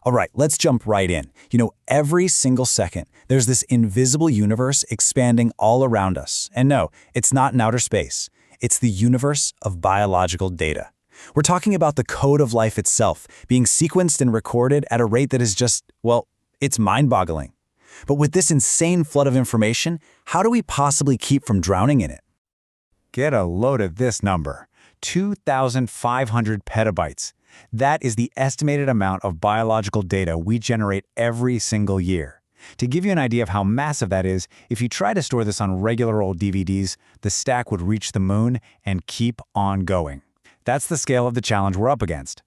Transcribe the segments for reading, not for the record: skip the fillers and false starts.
All right, let's jump right in. Every single second, there's this invisible universe expanding all around us. And no, it's not in outer space. It's the universe of biological data. We're talking about the code of life itself, being sequenced and recorded at a rate that is just, well, it's mind-boggling. But with this insane flood of information, how do we possibly keep from drowning in it? Get a load of this number, 2,500 petabytes. That is the estimated amount of biological data we generate every single year. To give you an idea of how massive that is, if you try to store this on regular old DVDs, the stack would reach the moon and keep on going. That's the scale of the challenge we're up against.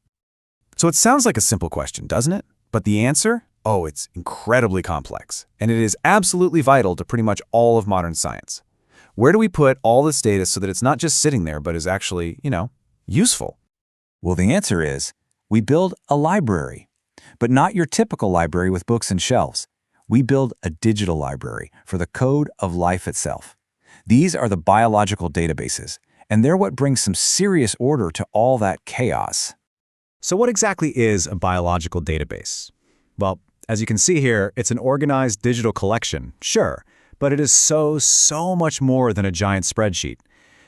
So it sounds like a simple question, doesn't it? But the answer? Oh, it's incredibly complex. And it is absolutely vital to pretty much all of modern science. Where do we put all this data so that it's not just sitting there, but is actually, useful? Well, the answer is, we build a library. But not your typical library with books and shelves. We build a digital library for the code of life itself. These are the biological databases, and they're what brings some serious order to all that chaos. So what exactly is a biological database? Well, as you can see here, it's an organized digital collection, sure, but it is so much more than a giant spreadsheet.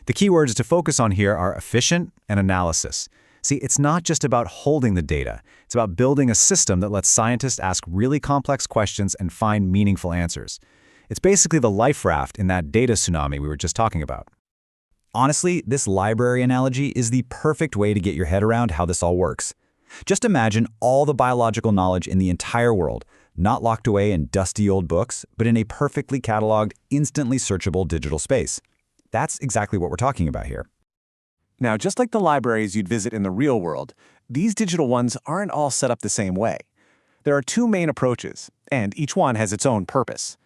The keywords to focus on here are efficient and analysis. See, it's not just about holding the data. It's about building a system that lets scientists ask really complex questions and find meaningful answers. It's basically the life raft in that data tsunami we were just talking about. Honestly, this library analogy is the perfect way to get your head around how this all works. Just imagine all the biological knowledge in the entire world, not locked away in dusty old books, but in a perfectly cataloged, instantly searchable digital space. That's exactly what we're talking about here. Now, just like the libraries you'd visit in the real world, these digital ones aren't all set up the same way. There are two main approaches, and each one has its own purpose.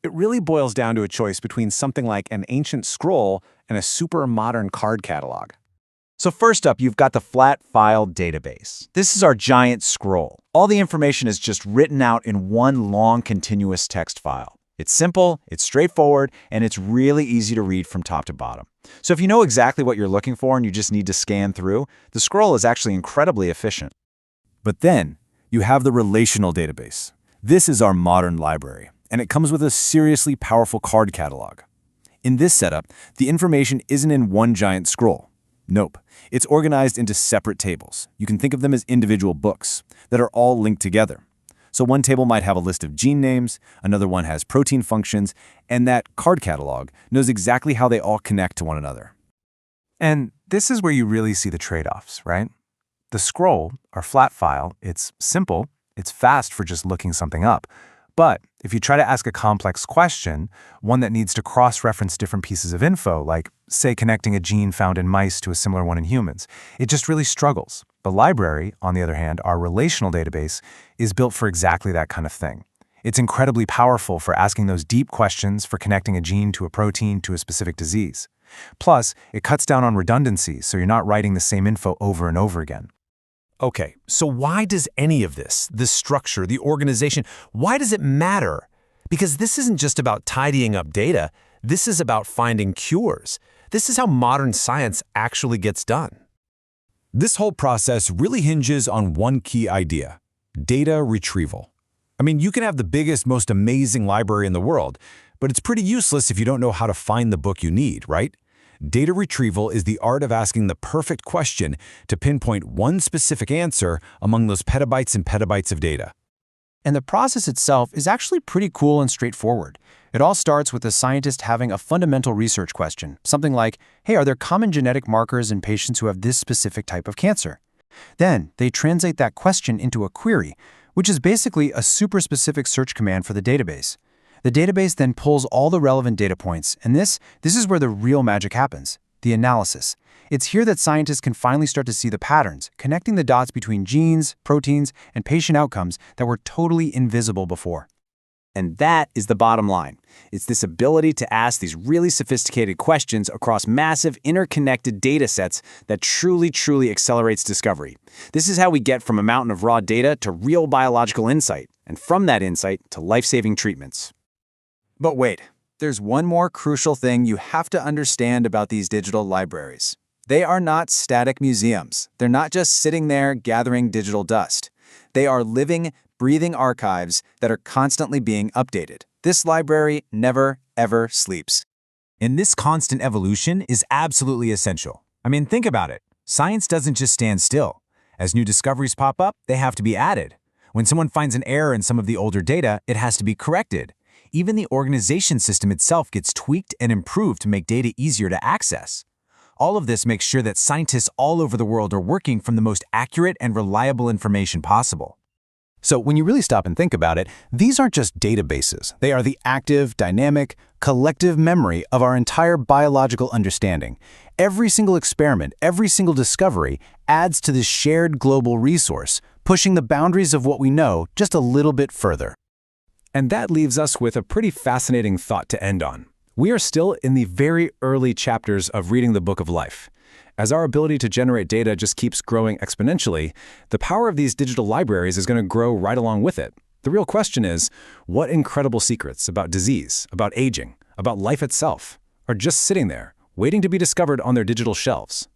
It really boils down to a choice between something like an ancient scroll and a super modern card catalog. So first up, you've got the flat file database. This is our giant scroll. All the information is just written out in one long continuous text file. It's simple, it's straightforward, and it's really easy to read from top to bottom. So if you know exactly what you're looking for and you just need to scan through, the scroll is actually incredibly efficient. But then, you have the relational database. This is our modern library, and it comes with a seriously powerful card catalog. In this setup, the information isn't in one giant scroll. Nope. It's organized into separate tables. You can think of them as individual books that are all linked together. So one table might have a list of gene names, another one has protein functions, and that card catalog knows exactly how they all connect to one another. And this is where you really see the trade-offs, right? The scroll, or flat file, it's simple, it's fast for just looking something up. But if you try to ask a complex question, one that needs to cross-reference different pieces of info, like, say, connecting a gene found in mice to a similar one in humans, it just really struggles. The library, on the other hand, our relational database, is built for exactly that kind of thing. It's incredibly powerful for asking those deep questions, for connecting a gene to a protein to a specific disease. Plus, it cuts down on redundancy, so you're not writing the same info over and over again. Okay, so why does any of this structure, the organization, why does it matter? Because this isn't just about tidying up data, this is about finding cures. This is how modern science actually gets done. This whole process really hinges on one key idea: data retrieval. I mean, you can have the biggest, most amazing library in the world, but it's pretty useless if you don't know how to find the book you need, right? Data retrieval is the art of asking the perfect question to pinpoint one specific answer among those petabytes and petabytes of data. And the process itself is actually pretty cool and straightforward. It all starts with a scientist having a fundamental research question, something like, hey, are there common genetic markers in patients who have this specific type of cancer? Then they translate that question into a query, which is basically a super specific search command for the database. The database then pulls all the relevant data points, and this is where the real magic happens, the analysis. It's here that scientists can finally start to see the patterns, connecting the dots between genes, proteins, and patient outcomes that were totally invisible before. And that is the bottom line. It's this ability to ask these really sophisticated questions across massive interconnected data sets that truly accelerates discovery. This is how we get from a mountain of raw data to real biological insight, and from that insight to life-saving treatments. But wait, there's one more crucial thing you have to understand about these digital libraries. They are not static museums. They're not just sitting there gathering digital dust. They are living, breathing archives that are constantly being updated. This library never, ever sleeps. And this constant evolution is absolutely essential. I mean, think about it. Science doesn't just stand still. As new discoveries pop up, they have to be added. When someone finds an error in some of the older data, it has to be corrected. Even the organization system itself gets tweaked and improved to make data easier to access. All of this makes sure that scientists all over the world are working from the most accurate and reliable information possible. So when you really stop and think about it, these aren't just databases. They are the active, dynamic, collective memory of our entire biological understanding. Every single experiment, every single discovery adds to this shared global resource, pushing the boundaries of what we know just a little bit further. And that leaves us with a pretty fascinating thought to end on. We are still in the very early chapters of reading the book of life. As our ability to generate data just keeps growing exponentially, the power of these digital libraries is going to grow right along with it. The real question is, what incredible secrets about disease, about aging, about life itself, are just sitting there, waiting to be discovered on their digital shelves?